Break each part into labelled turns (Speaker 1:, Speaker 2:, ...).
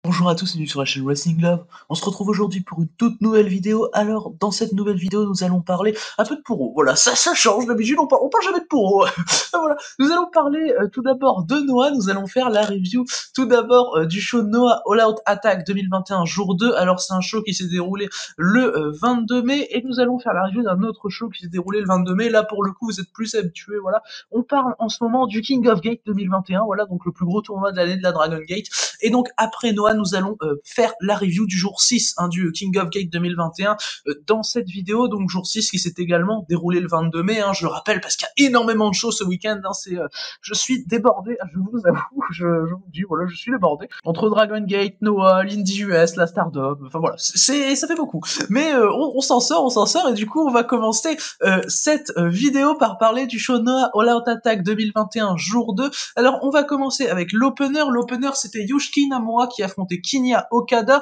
Speaker 1: Bonjour à tous et bienvenue sur la chaîne Wrestling Love. On se retrouve aujourd'hui pour une toute nouvelle vidéo. Alors, dans cette nouvelle vidéo, nous allons parler un peu de Puro. Voilà, ça change. D'habitude, on parle jamais de Puro. Voilà, nous allons parler tout d'abord de Noah. Nous allons faire la review tout d'abord du show Noah All Out Attack 2021 jour 2. Alors, c'est un show qui s'est déroulé le 22 mai et nous allons faire la review d'un autre show qui s'est déroulé le 22 mai. Là, pour le coup, vous êtes plus habitués. Voilà, on parle en ce moment du King of Gate 2021. Voilà, donc le plus gros tournoi de l'année de la Dragon Gate. Et donc, après Noah, nous allons faire la review du jour 6 du King of Gate 2021 dans cette vidéo. Donc, jour 6 qui s'est également déroulé le 22 mai, je le rappelle, parce qu'il y a énormément de choses ce week-end. Je suis débordé, je vous avoue, je vous dis, voilà, je suis débordé. Entre Dragon Gate, Noah, l'Indie US, la Stardom, enfin voilà, ça fait beaucoup. Mais on s'en sort, et du coup, on va commencer cette vidéo par parler du show Noah All Out Attack 2021 jour 2. Alors, on va commencer avec l'opener. L'opener, c'était Yusuke Namura qui affrontait Kinya Okada.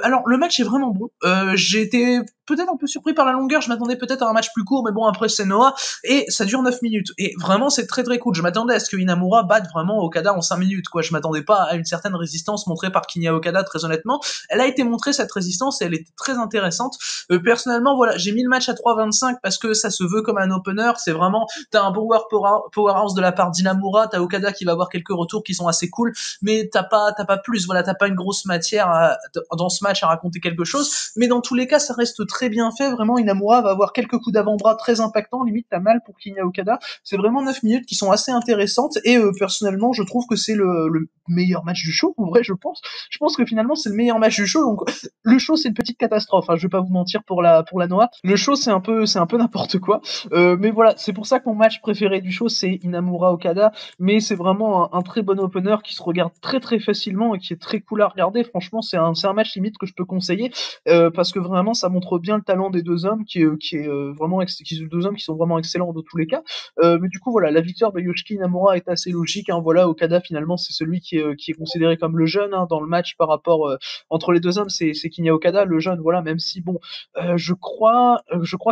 Speaker 1: Alors, le match est vraiment bon. J'ai été peut-être un peu surpris par la longueur. Je m'attendais peut-être à un match plus court, mais bon, après, c'est Noah. Et ça dure 9 minutes. Et vraiment, c'est très très cool. Je m'attendais à ce que Inamura batte vraiment Okada en 5 minutes, quoi. Je m'attendais pas à une certaine résistance montrée par Kinya Okada, très honnêtement. Elle a été montrée, cette résistance, et elle était très intéressante. Personnellement, voilà, j'ai mis le match à 3,25 parce que ça se veut comme un opener. C'est vraiment, t'as un powerhouse de la part d'Inamura, t'as Okada qui va avoir quelques retours qui sont assez cool, mais t'as pas plus, voilà, t'as pas une grosse matière dans ce match à raconter quelque chose, mais dans tous les cas, ça reste très bien fait, vraiment. Inamura va avoir quelques coups d'avant-bras très impactants, limite t'as mal pour Kinya Okada. C'est vraiment 9 minutes qui sont assez intéressantes, et personnellement, je trouve que c'est le meilleur match du show, en vrai, je pense que finalement, c'est le meilleur match du show. Donc, le show, c'est une petite catastrophe, je vais pas vous mentir pour la Noah. Le show, c'est un peu n'importe quoi. Mais voilà, c'est pour ça que mon match préféré du show, c'est Inamura Okada, mais c'est vraiment un très bon opener qui se regarde très très facilement et qui est très cool à regarder. Franchement, c'est un match limite que je peux conseiller, parce que vraiment, ça montre bien le talent des deux hommes, deux hommes qui sont vraiment excellents dans tous les cas. Mais du coup, voilà, la victoire de Yoshiki Inamura est assez logique, Voilà, Okada, finalement, c'est celui qui est considéré comme le jeune, dans le match par rapport entre les deux hommes, c'est Kinya Okada, le jeune, voilà, même si, bon, je crois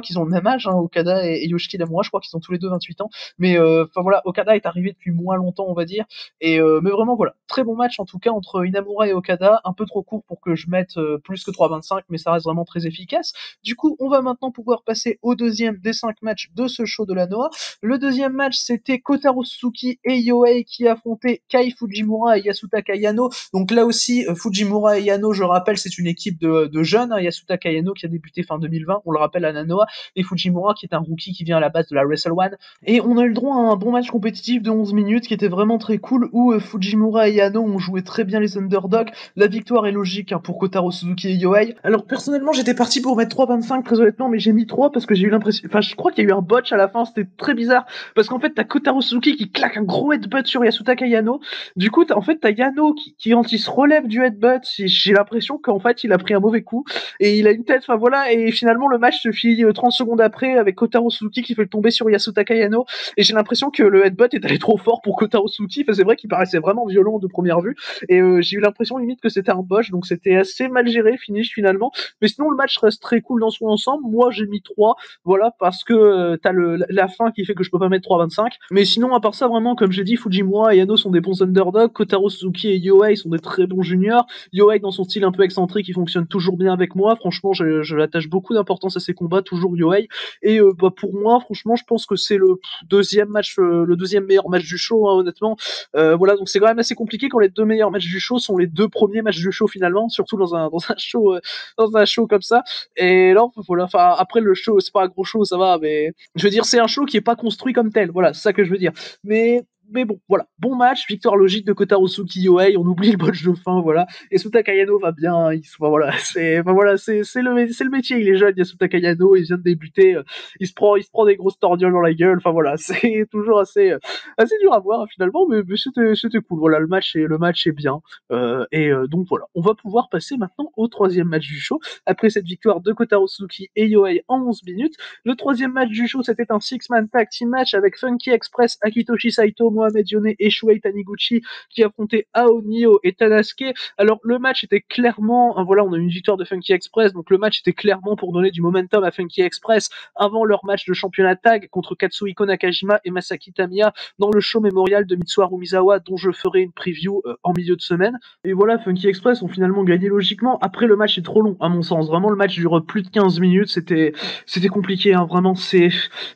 Speaker 1: qu'ils ont le même âge, Okada et Yoshiki Inamura, je crois qu'ils ont tous les deux 28 ans, mais enfin voilà, Okada est arrivé depuis moins longtemps, on va dire, et mais vraiment voilà, très bon match en tout cas entre Inamura et Okada, un peu trop court pour que je mette plus que 3,25, mais ça reste vraiment très efficace. Du coup, on va maintenant pouvoir passer au deuxième des 5 matchs de ce show de la Noah. Le deuxième match, c'était Kotaro Suzuki et Yohei qui affrontaient Kai Fujimura et Yasutaka Yano. Donc là aussi, Fujimura et Yano, je rappelle, c'est une équipe de jeunes, Yasutaka Yano qui a débuté fin 2020, on le rappelle, à la Noah, et Fujimura qui est un rookie qui vient à la base de la Wrestle One. Et on a eu le droit à un bon match compétitif de 11 minutes qui était vraiment très cool, où Fujimura et Yano ont joué très bien les underdogs. La victoire est logique, pour Kotaro Suzuki et Yohei. Alors personnellement, j'étais parti pour mettre 3,25 très honnêtement, mais j'ai mis 3 parce que j'ai eu l'impression, je crois qu'il y a eu un botch à la fin, c'était très bizarre, parce qu'en fait t'as Kotaro Suzuki qui claque un gros headbutt sur Yasutaka Yano. Du coup, t'as Yano qui quand il se relève du headbutt, j'ai l'impression qu'en fait il a pris un mauvais coup et il a une tête, voilà, et finalement le match se finit 30 secondes après avec Kotaro Suzuki qui fait le tomber sur Yasutaka Yano, et j'ai l'impression que le headbutt est allé trop fort pour Kotaro Suzuki. C'est vrai qu'il paraissait vraiment violent de première vue, et j'ai eu l'impression limite que c'était un botch, donc c'était assez mal géré, finish finalement, mais sinon le match reste très cool dans son ensemble. Moi j'ai mis 3, voilà, parce que t'as la fin qui fait que je peux pas mettre 3,25, mais sinon à part ça, vraiment, comme j'ai dit, Fujimura et Yano sont des bons underdogs, Kotaro Suzuki et Yohei sont des très bons juniors. Yohei, dans son style un peu excentrique, il fonctionne toujours bien avec moi. Franchement, je l'attache beaucoup d'importance à ses combats, toujours Yohei. Et pour moi, franchement, je pense que c'est le deuxième match, le deuxième meilleur match du show, honnêtement. Voilà, donc c'est quand même assez compliqué quand les deux meilleurs matchs du show sont les deux premiers matchs du show finalement, surtout dans un show comme ça. Et là, voilà, enfin après le show, c'est pas un gros show, ça va, mais je veux dire, c'est un show qui est pas construit comme tel. Voilà, c'est ça que je veux dire. Mais bon, voilà, bon match, victoire logique de Kotaro Suzuki Yohei, on oublie le botch de fin, voilà. Et Yasutaka Yano va bien, voilà, c'est le métier, il est jeune, Yasutaka Yano, il vient de débuter, il se prend des grosses tordioles dans la gueule, enfin voilà, c'est toujours assez dur à voir finalement, mais c'était cool, voilà, le match est bien, donc voilà, on va pouvoir passer maintenant au troisième match du show, après cette victoire de Kotaro Suzuki et Yohei en 11 minutes. Le troisième match du show, c'était un six-man tag team match avec Funky Express, Akitoshi Saito, Mohamed Yone et Shuhei Taniguchi qui affrontaient Aonio et Tadasuke. Alors le match était clairement, voilà, on a eu une victoire de Funky Express, donc le match était clairement pour donner du momentum à Funky Express avant leur match de championnat tag contre Katsuhiko Nakajima et Masaki Tamiya dans le show mémorial de Mitsuharu Misawa dont je ferai une preview en milieu de semaine. Et voilà, Funky Express ont finalement gagné logiquement. Après, le match est trop long à mon sens. Vraiment, le match dure plus de 15 minutes. C'était compliqué, hein. Vraiment, c'est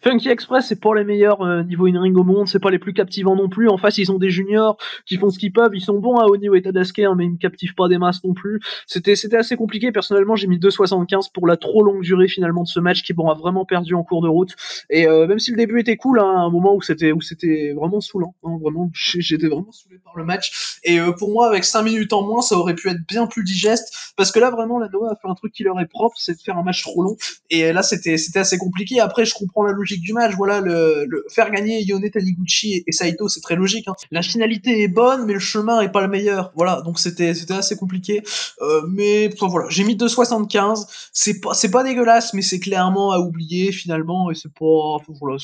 Speaker 1: Funky Express, c'est pas les meilleurs niveau in-ring au monde, c'est pas les plus captivants non plus. En face, ils ont des juniors qui font ce qu'ils peuvent. Ils sont bons à Onio et Tadasuke, hein, mais ils me captivent pas des masses non plus. C'était assez compliqué. Personnellement, j'ai mis 2,75 pour la trop longue durée finalement de ce match qui a vraiment perdu en cours de route. Et même si le début était cool, hein, à un moment où c'était vraiment saoulant, hein, vraiment, j'étais vraiment saoulé par le match. Et pour moi, avec 5 minutes en moins, ça aurait pu être bien plus digeste, parce que là vraiment, la Noah a fait un truc qui leur est propre, c'est de faire un match trop long. Et là, c'était assez compliqué. Après, je comprends la logique du match. Voilà, le faire gagner Yone Taniguchi et Saito, c'est très logique, hein. La finalité est bonne, mais le chemin est pas le meilleur. Voilà, donc c'était assez compliqué. Mais enfin, voilà, j'ai mis 2,75. C'est pas dégueulasse, mais c'est clairement à oublier finalement. Et c'est pas, enfin, voilà,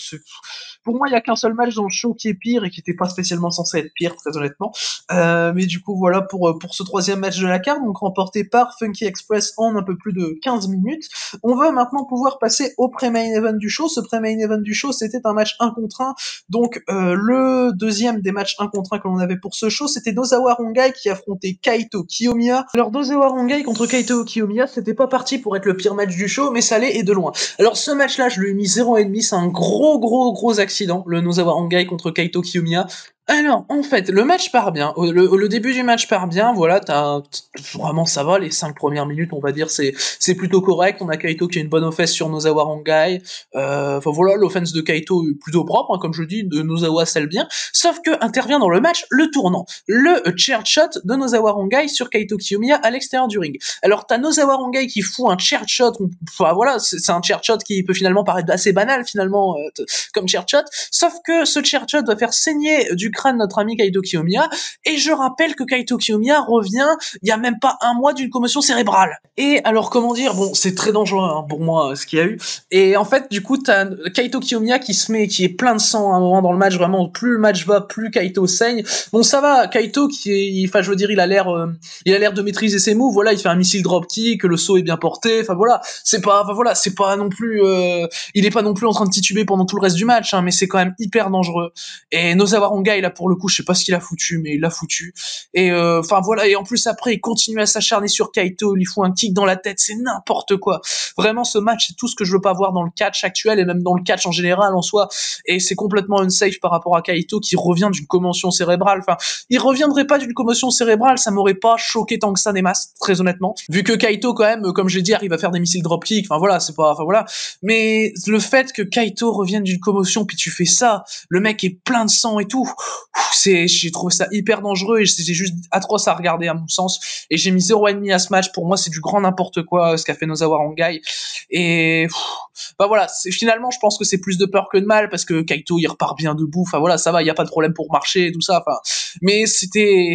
Speaker 1: pour moi, il y a qu'un seul match dans le show qui est pire et qui était pas spécialement censé être pire, très honnêtement. Mais du coup, voilà pour ce troisième match de la carte, donc remporté par Funky Express en un peu plus de 15 minutes. On va maintenant pouvoir passer au pré-main event du show. Ce pré-main event du show, c'était un match 1 contre 1. Donc, le deuxième des matchs 1 contre 1 que l'on avait pour ce show, c'était Nosawa Rongai qui affrontait Kaito Kiyomiya. Alors, Nosawa Rongai contre Kaito Kiyomiya, c'était pas parti pour être le pire match du show, mais ça l'est et de loin. Alors, ce match-là, je lui ai mis 0,5, c'est un gros accident, le Nosawa Rongai contre Kaito Kiyomiya. Alors, en fait, le match part bien. Le début du match part bien. Voilà, vraiment ça va. Les 5 premières minutes, on va dire, c'est plutôt correct. On a Kaito qui a une bonne offense sur Nosawa Rongai. Enfin voilà, l'offense de Kaito est plutôt propre, hein, comme je dis. De Nosawa scelle bien. Sauf que intervient dans le match le tournant, le chair shot de Nosawa Rongai sur Kaito Kiyomiya à l'extérieur du ring. Alors t'as Nosawa Rongai qui fout un chair shot. Enfin voilà, c'est un chair shot qui peut finalement paraître assez banal finalement comme chair shot. Sauf que ce chair shot va faire saigner du crâne notre ami Kaito Kiyomiya, et je rappelle que Kaito Kiyomiya revient il y a même pas un mois d'une commotion cérébrale. Et alors comment dire, bon c'est très dangereux hein, pour moi ce qu'il y a eu, et en fait du coup t'as Kaito Kiyomiya qui est plein de sang à un moment dans le match, vraiment plus le match va, plus Kaito saigne. Bon ça va, Kaito enfin je veux dire il a l'air de maîtriser ses moves, voilà, il fait un missile dropkick, le saut est bien porté, enfin voilà, c'est pas non plus il est pas non plus en train de tituber pendant tout le reste du match, hein, mais c'est quand même hyper dangereux. Et Nosawa Rongai là pour le coup, je sais pas ce qu'il a foutu, mais il l'a foutu. Et enfin voilà, et en plus après il continue à s'acharner sur Kaito, il lui fout un kick dans la tête, c'est n'importe quoi. Vraiment ce match c'est tout ce que je veux pas voir dans le catch actuel et même dans le catch en général en soi. Et c'est complètement unsafe par rapport à Kaito qui revient d'une commotion cérébrale. Enfin, il reviendrait pas d'une commotion cérébrale, ça m'aurait pas choqué tant que ça des masses, très honnêtement. Vu que Kaito quand même, comme j'ai dit, arrive à faire des missiles dropkick. Enfin voilà, c'est pas, enfin voilà. Mais le fait que Kaito revienne d'une commotion puis tu fais ça, le mec est plein de sang et tout. J'ai trouvé ça hyper dangereux et c'est juste atroce à regarder à mon sens. Et j'ai mis 0,5 à ce match. Pour moi, c'est du grand n'importe quoi ce qu'a fait Nosawa Rongai. Et bah voilà, finalement, je pense que c'est plus de peur que de mal parce que Kaito il repart bien debout. Enfin voilà, ça va, il y a pas de problème pour marcher et tout ça. Enfin, mais c'était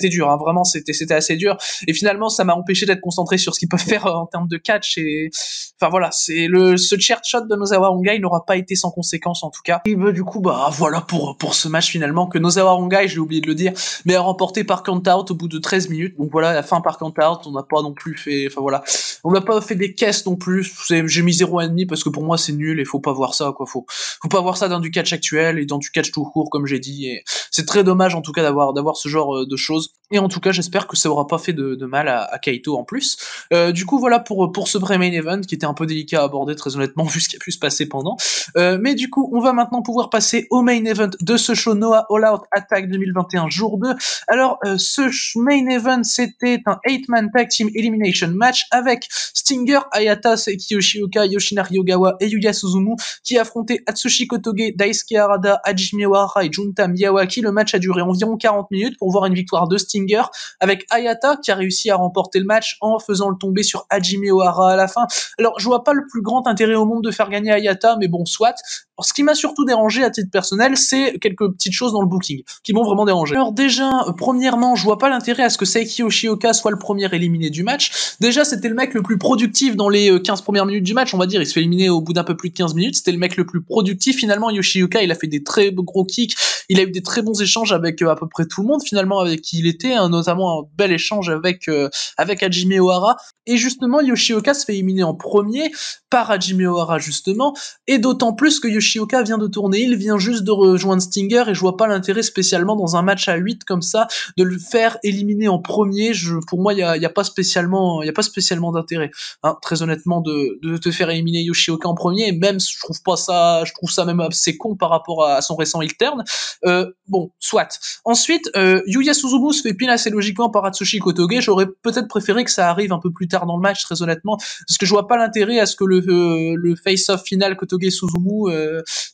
Speaker 1: dur, hein, vraiment, c'était assez dur. Et finalement, ça m'a empêché d'être concentré sur ce qu'ils peuvent faire en termes de catch. Et enfin voilà, ce chair shot de Nosawa Rongai n'aura pas été sans conséquence en tout cas. Et bah, du coup, bah voilà pour ce match finalement que Nosawa Rongai, j'ai oublié de le dire, mais a remporté par count out au bout de 13 minutes. Donc voilà, la fin par count out, on n'a pas non plus fait, enfin voilà, on n'a pas fait des caisses non plus. J'ai mis 0,5 parce que pour moi c'est nul et faut pas voir ça quoi. Faut pas voir ça dans du catch actuel et dans du catch tout court comme j'ai dit. Et c'est très dommage en tout cas d'avoir ce genre de choses. Et en tout cas, j'espère que ça aura pas fait de mal à Kaito en plus. Du coup, voilà pour ce pré-main event qui était un peu délicat à aborder, très honnêtement, vu ce qui a pu se passer pendant. Mais du coup, on va maintenant pouvoir passer au main event de ce show, Noah All Out Attack 2021 jour 2. Alors, ce main event, c'était un 8-man tag team elimination match avec Stinger, Hayata, Seiki Yoshioka, Yoshinari Ogawa et Yuya Suzumu qui affrontaient Atsushi Kotoge, Daisuke Harada, Hajime Wara et Junta Miyawaki. Le match a duré environ 40 minutes pour voir une victoire de Stinger Stinger, avec Hayata qui a réussi à remporter le match en faisant le tomber sur Hajime Ohara à la fin. Alors je vois pas le plus grand intérêt au monde de faire gagner Hayata, mais bon, soit. Alors, ce qui m'a surtout dérangé à titre personnel, c'est quelques petites choses dans le booking qui m'ont vraiment dérangé. Alors déjà, premièrement, je vois pas l'intérêt à ce que Saiki Yoshioka soit le premier éliminé du match. Déjà, c'était le mec le plus productif dans les 15 premières minutes du match, on va dire. Il se fait éliminer au bout d'un peu plus de 15 minutes. C'était le mec le plus productif. Finalement, Yoshioka, il a fait des très gros kicks. Il a eu des très bons échanges avec à peu près tout le monde, finalement, avec qui il était, hein, notamment un bel échange avec Hajime Ohara. Et justement, Yoshioka se fait éliminer en premier par Hajime Ohara, justement. Et d'autant plus que Yoshioka vient de tourner, il vient juste de rejoindre Stinger, et je vois pas l'intérêt spécialement dans un match à 8 comme ça, de le faire éliminer en premier. Pour moi, il y a pas spécialement d'intérêt, hein, très honnêtement, de te faire éliminer Yoshioka en premier, et même, je trouve ça même assez con par rapport à son récent heel turn. Bon, soit. Ensuite, Yuya Suzumu se fait pin assez logiquement par Atsushi Kotoge. J'aurais peut-être préféré que ça arrive un peu plus tard dans le match, très honnêtement, parce que je vois pas l'intérêt à ce que le face-off final Kotoge Suzumu,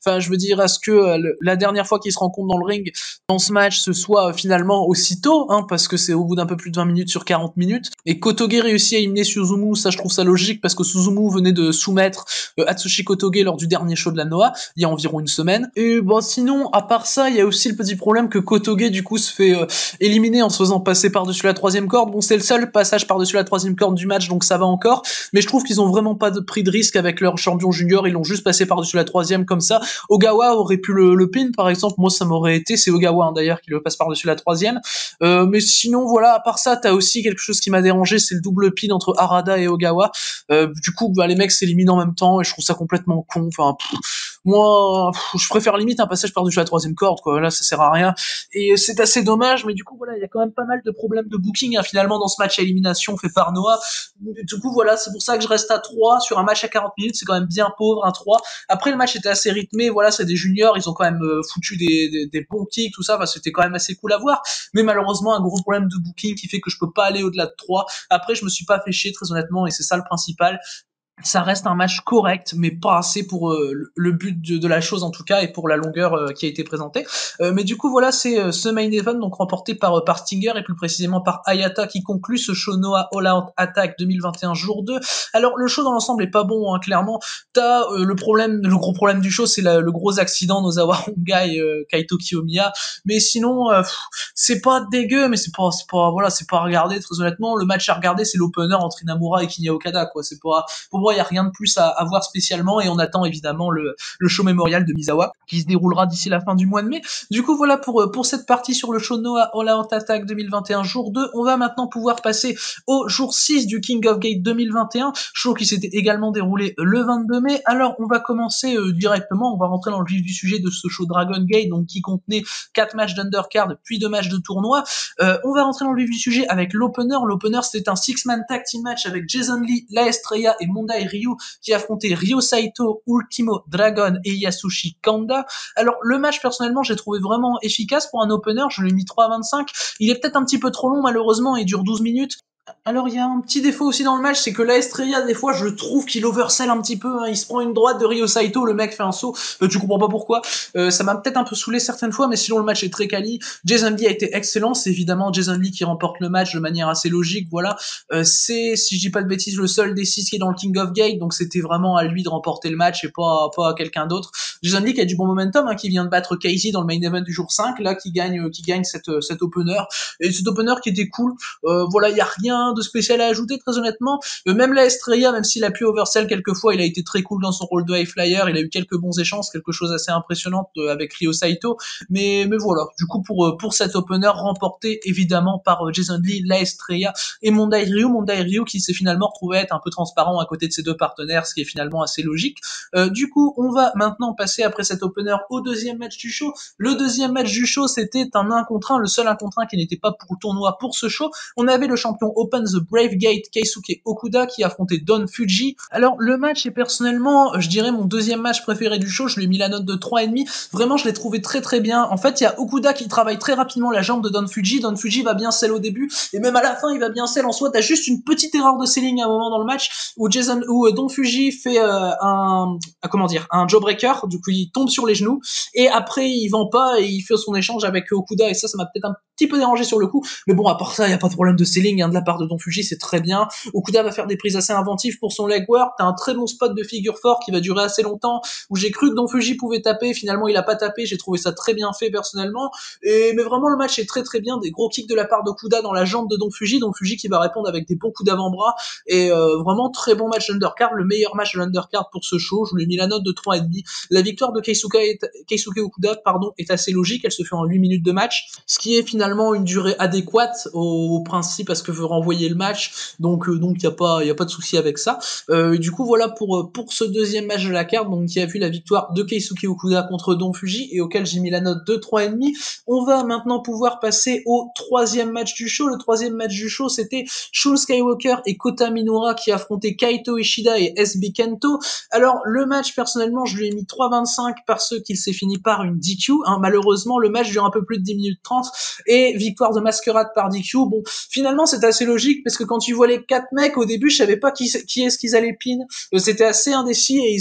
Speaker 1: enfin, je veux dire, à ce que la dernière fois qu'ils se rencontrent dans le ring, dans ce match, ce soit finalement aussitôt, hein, parce que c'est au bout d'un peu plus de 20 minutes sur 40 minutes, et Kotoge réussit à éliminer Suzumu. Ça, je trouve ça logique, parce que Suzumu venait de soumettre Atsushi Kotoge lors du dernier show de la Noah, il y a environ une semaine. Et bon, sinon, à part ça, il y a aussi le petit problème que Kotoge, du coup, se fait éliminer en se faisant passer par-dessus la troisième corde. Bon, c'est le seul passage par-dessus la troisième corde du match, donc ça va encore, mais je trouve qu'ils ont vraiment pas pris de risque avec leur champion junior, ils l'ont juste passé par-dessus la troisième comme ça. Ogawa aurait pu le pin, par exemple, moi ça m'aurait été, c'est Ogawa, hein, d'ailleurs, qui le passe par-dessus la troisième. Mais sinon, voilà, à part ça, t'as aussi quelque chose qui m'a dérangé, c'est le double pin entre Harada et Ogawa. Du coup, bah, les mecs s'éliminent en même temps, et je trouve ça complètement con. Enfin, moi, je préfère limite un passage par-dessus la troisième corde, quoi. Là, ça sert à rien. Et c'est assez dommage, mais du coup, voilà, il y a quand même pas mal de problèmes de booking, hein, finalement, dans ce match à élimination fait par Noah. Du coup, voilà, c'est pour ça que je reste à 3 sur un match à 40 minutes, c'est quand même bien pauvre, un 3. Après, le match était assez rythmé, voilà, c'est des juniors, ils ont quand même foutu des bons kicks, tout ça, enfin, c'était quand même assez cool à voir. Mais malheureusement, un gros problème de booking qui fait que je peux pas aller au-delà de 3. Après, je me suis pas fait chier, très honnêtement, et c'est ça le principal. Ça reste un match correct, mais pas assez pour le but de la chose en tout cas, et pour la longueur qui a été présentée. Mais du coup voilà, c'est ce main event donc remporté par Stinger, et plus précisément par Hayata, qui conclut ce show Noah All Out Attack 2021 jour 2. Alors le show dans l'ensemble est pas bon, hein, clairement. T'as le gros problème du show, c'est le gros accident Nozawa Hongai Kaito Kiyomiya. Mais sinon, c'est pas dégueu, mais c'est pas voilà, c'est pas à regarder, très honnêtement. Le match à regarder, c'est l'opener entre Inamura et Kinya Okada, quoi. C'est pas, pour moi, il y a rien de plus à voir spécialement, et on attend évidemment le show mémorial de Misawa qui se déroulera d'ici la fin du mois de mai. Du coup, voilà pour cette partie sur le show Noah All Out Attack 2021 jour 2. On va maintenant pouvoir passer au jour 6 du King of Gate 2021, show qui s'était également déroulé le 22 mai. Alors, on va commencer directement, on va rentrer dans le vif du sujet de ce show Dragon Gate, donc qui contenait 4 matchs d'undercard puis 2 matchs de tournoi. On va rentrer dans le vif du sujet avec l'opener. L'opener, c'était un 6-man tag team match avec Jason Lee, La Estrella et Mondai Ryu qui affrontaient Ryo Saito, Ultimo Dragon et Yasushi Kanda. Alors le match, personnellement, j'ai trouvé vraiment efficace pour un opener, je lui ai mis 3,25. Il est peut-être un petit peu trop long, malheureusement, il dure 12 minutes. Alors il y a un petit défaut aussi dans le match, c'est que la Estrella, des fois, je trouve qu'il oversell un petit peu, hein. Il se prend une droite de Ryo Saito, le mec fait un saut, tu comprends pas pourquoi. Ça m'a peut-être un peu saoulé certaines fois, mais sinon le match est très quali. Jason Lee a été excellent, c'est évidemment Jason Lee qui remporte le match de manière assez logique, voilà. C'est, si je dis pas de bêtises, le seul des 6 qui est dans le King of Gate, donc c'était vraiment à lui de remporter le match et pas à quelqu'un d'autre. Jason Lee qui a du bon momentum, hein, qui vient de battre Casey dans le main event du jour 5, là, qui gagne cet opener, et cet opener qui était cool. Voilà, il y a rien de spécial à ajouter, très honnêtement. Même la Estrella, même s'il a pu oversell quelques fois, il a été très cool dans son rôle de high flyer, il a eu quelques bons échanges, quelque chose assez impressionnant avec Ryo Saito, mais voilà, du coup pour cet opener remporté évidemment par Jason Lee, la Estrella et Mondai Ryu qui s'est finalement retrouvé être un peu transparent à côté de ses deux partenaires, ce qui est finalement assez logique. Du coup, on va maintenant passer après cet opener au deuxième match du show. Le deuxième match du show, c'était un 1 contre 1, le seul 1 contre 1 qui n'était pas pour le tournoi pour ce show. On avait le champion Open the Brave Gate Keisuke Okuda qui affrontait Don Fuji. Alors le match est personnellement, je dirais mon deuxième match préféré du show, je lui ai mis la note de 3,5. Vraiment je l'ai trouvé très très bien. En fait il y a Okuda qui travaille très rapidement la jambe de Don Fuji va bien sell au début et même à la fin il va bien sell. En soi t'as juste une petite erreur de selling à un moment dans le match où Don Fuji fait un jawbreaker, du coup il tombe sur les genoux et après il vend pas et il fait son échange avec Okuda et ça m'a peut-être un petit peu dérangé sur le coup, mais bon à part ça il y a pas de problème de selling de la part de Don Fuji, c'est très bien. Okuda va faire des prises assez inventives pour son leg work, t'as un très bon spot de figure 4 qui va durer assez longtemps où j'ai cru que Don Fuji pouvait taper, finalement il a pas tapé, j'ai trouvé ça très bien fait personnellement, mais vraiment le match est très très bien, des gros kicks de la part d'Okuda dans la jambe de Don Fuji qui va répondre avec des bons coups d'avant-bras et vraiment très bon match d'undercard, le meilleur match de l'undercard pour ce show, je lui ai mis la note de 3,5. La victoire de Keisuke Okuda est assez logique, elle se fait en 8 minutes de match, ce qui est finalement une durée adéquate au principe à ce que veut renvoyer le match, donc y a pas de souci avec ça. Du coup voilà pour ce deuxième match de la carte, donc qui a vu la victoire de Keisuke Okuda contre Don Fuji et auquel j'ai mis la note de 3,5. On va maintenant pouvoir passer au troisième match du show. Le troisième match du show, c'était Shun Skywalker et Kota Minoura qui affrontaient Kaito Ishida et SB Kento. Alors le match personnellement je lui ai mis 3,25 parce qu'il s'est fini par une DQ, malheureusement le match dure un peu plus de 10 minutes 30 et victoire de Masquerade par DQ. Bon finalement c'est assez logique parce que quand tu vois les 4 mecs au début je savais pas qui est-ce qu'ils allaient pin, c'était assez indécis et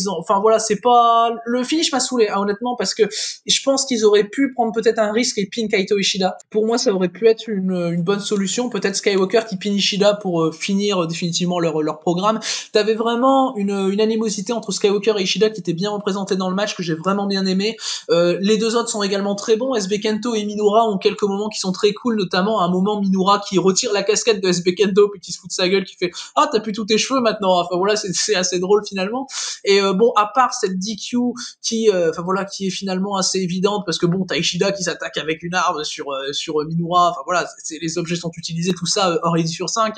Speaker 1: c'est pas, le finish m'a saoulé honnêtement parce que je pense qu'ils auraient pu prendre peut-être un risque et pin Kaito Ishida. Pour moi ça aurait pu être une bonne solution, peut-être Skywalker qui pin Ishida pour finir définitivement leur programme. T'avais vraiment une animosité entre Skywalker et Ishida qui était bien représentée dans le match, que j'ai vraiment bien aimé. Les deux autres sont également très bons, SB Kento et Minoura ont quelques moments qui sont très cool, notamment un moment Minoura qui retire la casquette de SB Kento puis qui se fout de sa gueule, qui fait « Ah, t'as plus tous tes cheveux maintenant !» Enfin voilà, c'est assez drôle finalement. Et bon, à part cette DQ qui est finalement assez évidente parce que bon, t'as Ishida qui s'attaque avec une arme sur Minoura, enfin voilà, les objets sont utilisés, tout ça hors sur 5,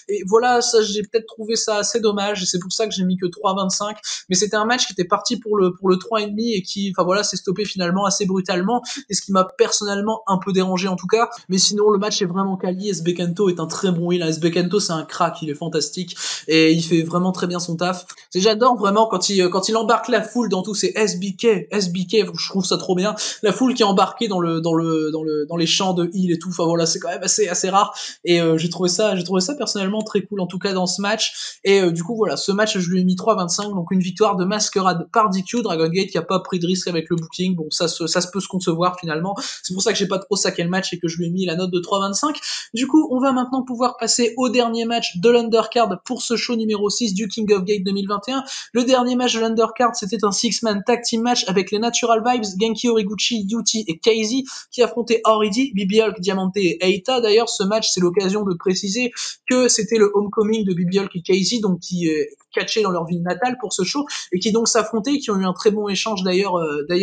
Speaker 1: et voilà, ça j'ai peut-être trouvé ça assez dommage et c'est pour ça que j'ai mis que 3,25, mais c'était un match qui était parti pour le 3,5 et qui s'est stoppé finalement assez brutalement, et ce qui m'a personnellement un peu dérangé en tout cas, mais sinon le match est vraiment quali. SB Kento est un très bon heal, SB Kento c'est un crack, il est fantastique et il fait vraiment très bien son taf. J'adore vraiment quand il embarque la foule dans tous ces SBK, je trouve ça trop bien, la foule qui est embarquée dans les champs de heal et tout, enfin voilà, c'est quand même assez rare et j'ai trouvé ça personnellement très cool en tout cas dans ce match. Et du coup voilà, ce match je lui ai mis 3,25, donc une victoire de Masquerade par DQ. Dragon Gate qui a pas pris de risque avec le booking, bon ça se peut se concevoir finalement, c'est pour ça que j'ai pas trop saqué le match et que je lui ai mis la note de 3,25. Du coup on va maintenant pouvoir passer au dernier match de l'undercard pour ce show numéro 6 du King of Gate 2021. Le dernier match de l'undercard, c'était un 6-man tag team match avec les Natural Vibes, Genki Horiguchi, Yuti et KZ qui affrontaient Oridi, Bibi Hulk, Diamante et Eita. D'ailleurs ce match c'est l'occasion de préciser que c'était le homecoming de Bibi Hulk et KZ, donc qui catchés dans leur ville natale pour ce show et qui donc s'affrontaient, qui ont eu un très bon échange d'ailleurs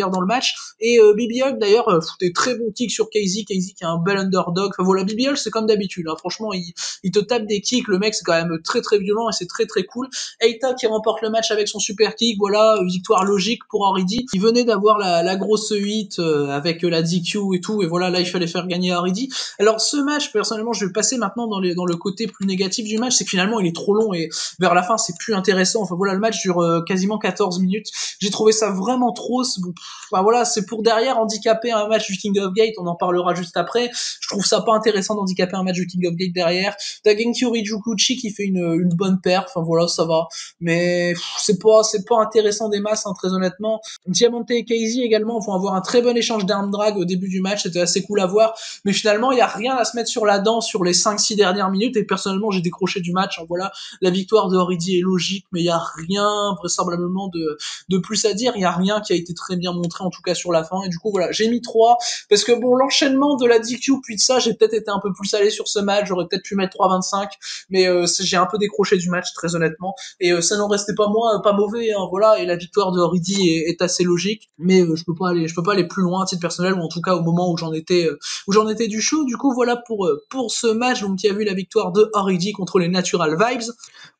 Speaker 1: dans le match. Et Bibi Hulk d'ailleurs foutait très bon kick sur KZ qui est un bel underdog. Enfin voilà, Bibi Hulk c'est comme d'habitude, franchement il te tape des kicks, le mec c'est quand même très très violent et c'est très très cool. Eita qui remporte le match avec son super kick, voilà, victoire logique pour Oridi. Il venait d'avoir la grosse hit avec la DQ et tout, et voilà, là il fallait faire gagner Oridi. Alors ce match, personnellement, je vais passer maintenant dans le côté plus négatif du match, c'est que finalement il est trop long et vers la fin c'est plus intéressant. Enfin voilà, le match dure quasiment 14 minutes. J'ai trouvé ça vraiment trop. Enfin voilà, c'est pour derrière handicaper un match du King of Gate, on en parlera juste après. Je trouve ça pas intéressant d'handicaper un match du King of Gate derrière. T'as Genki Horiguchi qui fait une bonne perf, enfin voilà, ça va. Mais c'est pas intéressant des masses, très honnêtement. Diamante et KZ également vont avoir un très bon échange d'arm drag au début du match, c'était assez cool à voir, mais finalement il y a rien à se mettre sur la dent sur les 5-6 dernières minutes, et personnellement j'ai décroché du match. Voilà, la victoire de Oridi est logique, mais il y a rien vraisemblablement de plus à dire, il y a rien qui a été très bien montré en tout cas sur la fin, et du coup voilà, j'ai mis 3 parce que bon, l'enchaînement de la DQ puis de ça, j'ai peut-être été un peu plus salé sur ce match, j'aurais peut-être pu mettre 3,25, mais j'ai un peu décroché du match très honnêtement, et ça n'en restait pas moins pas mauvais, voilà, et la victoire de Oridi est assez logique, mais je peux pas aller plus loin à titre personnel, ou en tout cas au moment où j'en étais du show. Du coup voilà pour ce match donc qui a vu la victoire de Oridi contre les Natural Vibes.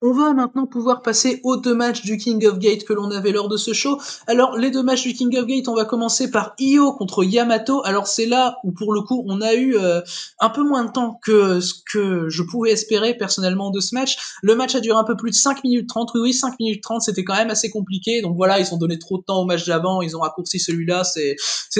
Speaker 1: On va maintenant pouvoir passer aux 2 matchs du King of Gate que l'on avait lors de ce show. Alors les 2 matchs du King of Gate, on va commencer par Io contre Yamato. Alors c'est là où pour le coup on a eu un peu moins de temps que ce que
Speaker 2: je pouvais espérer personnellement de ce match. Le match a duré un peu plus de 5 minutes 30. Oui, 5 minutes 30, c'était quand même assez compliqué. Donc voilà, ils ont donné trop de temps au match d'avant, ils ont raccourci celui-là, c'est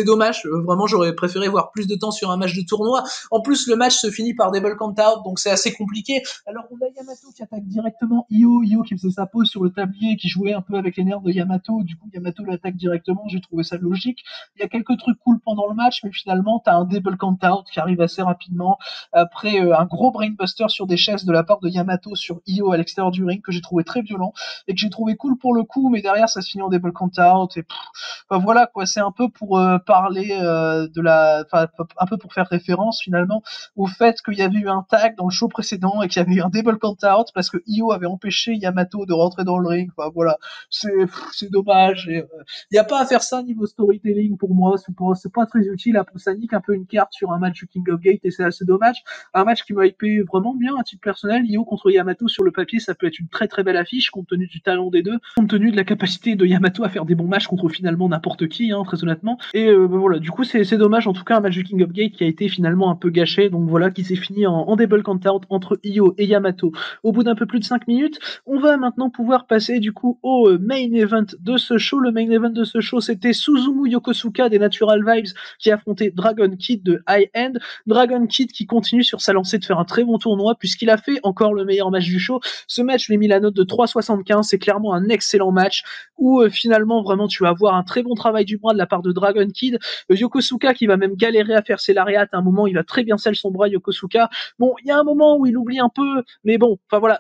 Speaker 2: dommage. Vraiment, j'aurais préféré voir plus de temps sur un match de tournoi. En plus, le match se finit par double count out, donc c'est assez compliqué. Alors on a Yamato qui attaque directement Io qui faisait sa pause sur le tablier, qui jouait un peu avec les nerfs de Yamato. Du coup, Yamato l'attaque directement. J'ai trouvé ça logique. Il y a quelques trucs cool pendant le match, mais finalement, t'as un double count out qui arrive assez rapidement après un gros brainbuster sur des chaises de la part de Yamato sur Io à l'extérieur du ring que j'ai trouvé très violent et que j'ai trouvé cool pour le coup, mais derrière ça se finit en double count out et enfin, voilà quoi, c'est un peu pour parler de la, enfin un peu pour faire référence finalement au fait qu'il y avait eu un tag dans le show précédent et qu'il y avait eu un double count out parce que Io avait empêché Yamato de rentrer dans le ring. Enfin voilà, c'est dommage. Il y a pas à faire ça niveau storytelling pour moi. C'est pas très utile. Ça nique un peu une carte sur un match du King of Gate et c'est assez dommage. Un match qui m'a hypé vraiment bien à titre personnel. Io contre Yamato sur le papier, ça peut être une très très belle affiche compte tenu du talent des deux, compte tenu de la capacité de Yamato à faire des bons matchs contre finalement n'importe qui, hein, très honnêtement. Et voilà, du coup c'est dommage. En tout cas, un match du King of Gate qui a été finalement un peu gâché. Donc voilà, qui s'est fini en double count out entre Io et Yamato au bout d'un peu plus de 5 minutes. On va maintenant pouvoir passer du coup au main event de ce show. Le main event de ce show, c'était Suzumu Yokosuka des Natural Vibes qui affrontait Dragon Kid de High End. Dragon Kid qui continue sur sa lancée de faire un très bon tournoi puisqu'il a fait encore le meilleur match du show. Ce match, je lui ai mis la note de 3,75. C'est clairement un excellent match où finalement vraiment tu vas voir un très bon travail du bras de la part de Dragon Kid. Yokosuka qui va même galérer à faire ses lariats. À un moment, il va très bien sell son bras, Yokosuka. Bon, il y a un moment où il oublie un peu, mais bon, enfin voilà.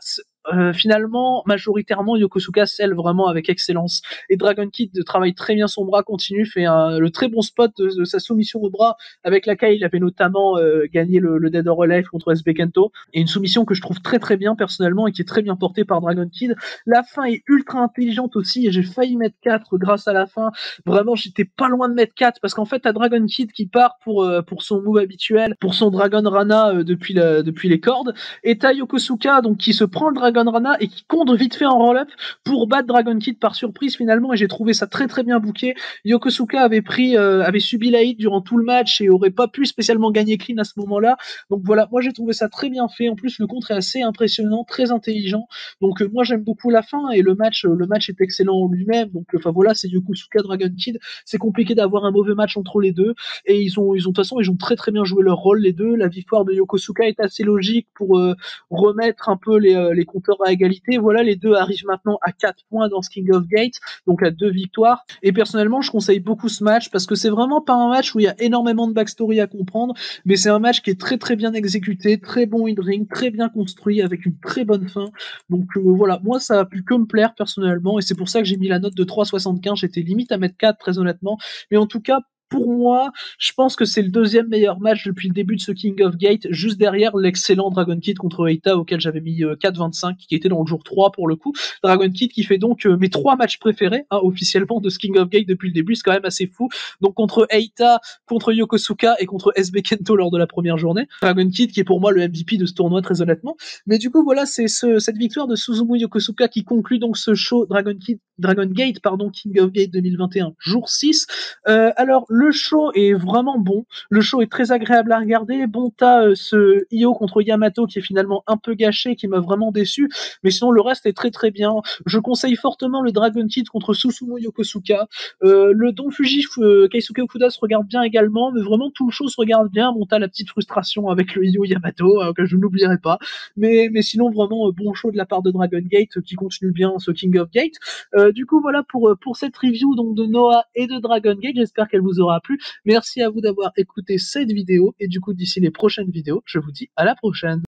Speaker 2: Finalement, majoritairement, Yokosuka scelle vraiment avec excellence. Et Dragon Kid travaille très bien son bras, continue, fait le très bon spot de sa soumission au bras, avec laquelle il avait notamment gagné le Dead or Alive contre SB Kento. Et une soumission que je trouve très très bien personnellement et qui est très bien portée par Dragon Kid. La fin est ultra intelligente aussi et j'ai failli mettre 4 grâce à la fin. Vraiment, j'étais pas loin de mettre 4 parce qu'en fait, t'as Dragon Kid qui part pour son move habituel, pour son Dragon Rana depuis les cordes. Et t'as Yokosuka donc qui se prend le Dragon Rana et qui compte vite fait en roll-up pour battre Dragon Kid par surprise finalement, et j'ai trouvé ça très très bien booké. Yokosuka avait subi la hit durant tout le match et aurait pas pu spécialement gagner clean à ce moment-là. Donc voilà, moi j'ai trouvé ça très bien fait. En plus le contre est assez impressionnant, très intelligent. Donc moi j'aime beaucoup la fin et le match est excellent en lui-même. Donc enfin voilà, c'est Yokosuka Dragon Kid. C'est compliqué d'avoir un mauvais match entre les deux et ils ont de toute façon ils ont très très bien joué leur rôle les deux. La victoire de Yokosuka est assez logique pour remettre un peu les compteurs à égalité. Voilà, les deux arrivent maintenant à 4 points dans ce King of Gate, donc à 2 victoires. Et personnellement, je conseille beaucoup ce match parce que c'est vraiment pas un match où il y a énormément de backstory à comprendre, mais c'est un match qui est très très bien exécuté, très bon in-ring, très bien construit, avec une très bonne fin. Donc voilà, moi ça a pu que me plaire personnellement, et c'est pour ça que j'ai mis la note de 3,75. J'étais limite à mettre 4 très honnêtement, mais en tout cas pour moi, je pense que c'est le deuxième meilleur match depuis le début de ce King of Gate, juste derrière l'excellent Dragon Kid contre Eita auquel j'avais mis 4,25, qui était dans le jour 3 pour le coup. Dragon Kid qui fait donc mes 3 matchs préférés officiellement de ce King of Gate depuis le début, c'est quand même assez fou. Donc contre Eita, contre Yokosuka et contre SB Kento lors de la première journée. Dragon Kid qui est pour moi le MVP de ce tournoi très honnêtement. Mais du coup voilà, c'est cette victoire de Suzumu Yokosuka qui conclut donc ce show Dragon Gate, King of Gate 2021, jour 6. Alors le show est vraiment bon, le show est très agréable à regarder. Bon, t'as ce Io contre Yamato qui est finalement un peu gâché, qui m'a vraiment déçu, mais sinon le reste est très très bien. Je conseille fortement le Dragon Kid contre Susumu Yokosuka. Le Don Fuji Keisuke Okuda se regarde bien également, mais vraiment tout le show se regarde bien. Bon, t'as la petite frustration avec le Io Yamato que je n'oublierai pas, mais sinon vraiment bon show de la part de Dragon Gate qui continue bien ce King of Gate. Du coup voilà pour cette review donc de Noah et de Dragon Gate, j'espère qu'elle vous aura plu. Merci à vous d'avoir écouté cette vidéo et du coup d'ici les prochaines vidéos, je vous dis à la prochaine.